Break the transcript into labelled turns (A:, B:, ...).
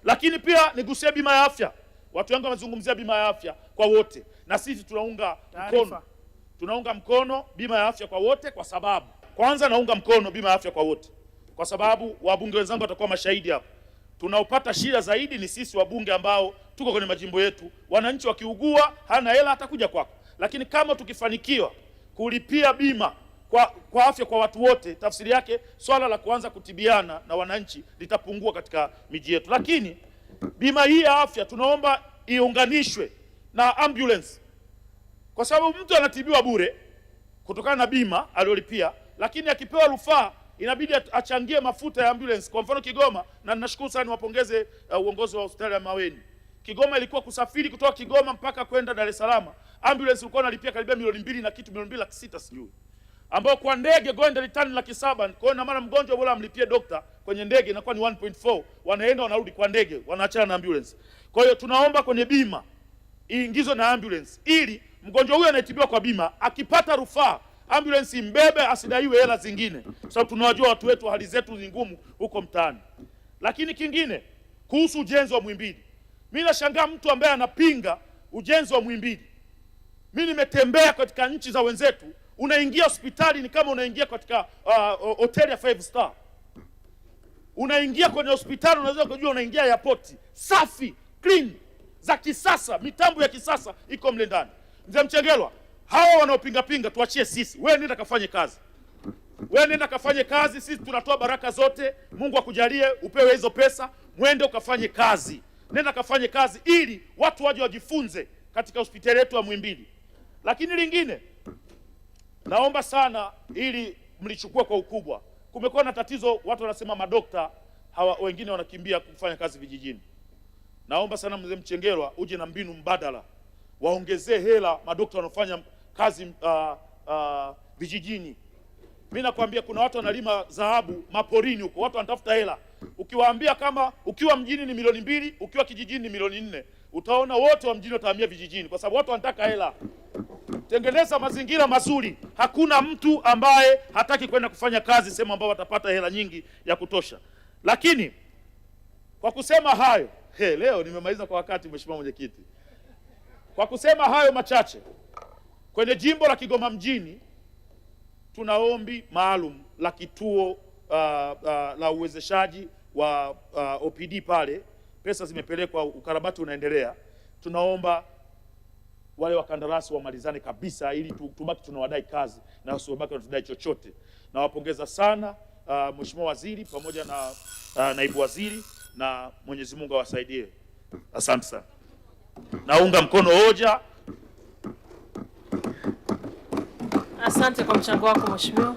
A: Lakini pia nigusie bima ya afya. Watu wengi wamezungumzia bima ya afya kwa wote, na sisi tunaunga mkono bima ya afya kwa wote, kwa sababu kwanza naunga mkono bima ya afya kwa wote kwa sababu wabunge wenzangu watakuwa mashahidi hapo. Tunaopata shida zaidi ni sisi wabunge ambao tuko kwenye majimbo yetu. Wananchi wakiugua hana hela atakuja kwako. Lakini kama tukifanikiwa kulipia bima kwa afya kwa watu wote, tafsiri yake swala la kuanza kutibiana na wananchi litapungua katika miji yetu. Lakini bima hii ya afya tunaomba iunganishwe na ambulance, kwa sababu mtu anatibiwa bure kutokana na bima aliyolipia, lakini akipewa rufaa inabidi achangie mafuta ya ambulance. Kwa mfano Kigoma, na ninashukuru sana niwapongeze uongozi wa hospitali ya Maweni. Kigoma ilikuwa kusafiri kutoka Kigoma mpaka kwenda Dar es Salaam, ambulance ilikuwa inalipia karibia milioni 2 na kitu, milioni 2.6 sijui, ambao kwa ndege go and return 700,000. Kwa hiyo na maana mgonjwa bora amlipie dokta kwenye ndege inakuwa ni 1.4, wanaenda wanarudi kwa ndege, wanaachana na ambulance. Kwa hiyo tunaomba kwenye bima iingizwe na ambulance, ili mgonjwa huyo anayetibiwa kwa bima akipata rufaa ambulance imbebe, asidaiwe hela zingine, kwa sababu tunawajua watu wetu hali zetu ni ngumu huko mtaani. Lakini kingine kuhusu ujenzi wa Muhimbili, mimi nashangaa mtu ambaye anapinga ujenzi wa Muhimbili. Mimi nimetembea katika nchi za wenzetu, unaingia hospitali ni kama unaingia katika hoteli ya 5 star. Unaingia kwenye hospitali unaweza kujua unaingia airport, safi, clean, za kisasa, mitambo ya kisasa iko mle ndani. Mzee Mchengerwa, hawa wanaopinga tuachie sisi. Wewe nenda kafanye kazi. Wewe nenda kafanye kazi, sisi tunatoa baraka zote. Mungu akujalie upewe hizo pesa, mwende ukafanye kazi. Nenda kafanye kazi ili watu waje wajifunze katika hospitali yetu ya Muhimbili. Lakini lingine, naomba sana ili mlichukua kwa ukubwa. Kumekuwa na tatizo, watu wanasema madokta wengine wanakimbia kufanya kazi vijijini. Naomba sana Mzee Mchengerwa uje na mbinu mbadala. Waongezee hela madokta wanaofanya kazi vijijini. Mimi nakwambia kuna watu wanalima dhahabu maporini huko, watu wanatafuta hela. Ukiwaambia kama ukiwa mjini ni milioni 2, ukiwa kijijini ni milioni 4, utaona wote wa mjini watahamia vijijini kwa sababu watu wanataka hela. Tengeneza mazingira mazuri. Hakuna mtu ambaye hataki kwenda kufanya kazi sehemu ambayo watapata hela nyingi ya kutosha. Lakini kwa kusema hayo, leo nimemaliza kwa wakati Mheshimiwa Mwenyekiti. Kwa kusema hayo machache, kwenye jimbo la Kigoma mjini tuna ombi maalum la kituo la uwezeshaji wa OPD pale. Pesa zimepelekwa, ukarabati unaendelea. Tunaomba wale wakandarasi wamalizane kabisa ili tubaki tunawadai kazi na wasibaki wanatudai chochote. Nawapongeza sana Mheshimiwa Waziri pamoja na Naibu Waziri, na Mwenyezi Mungu awasaidie. Asante sana. Naunga mkono hoja.
B: Asante kwa mchango wako Mheshimiwa.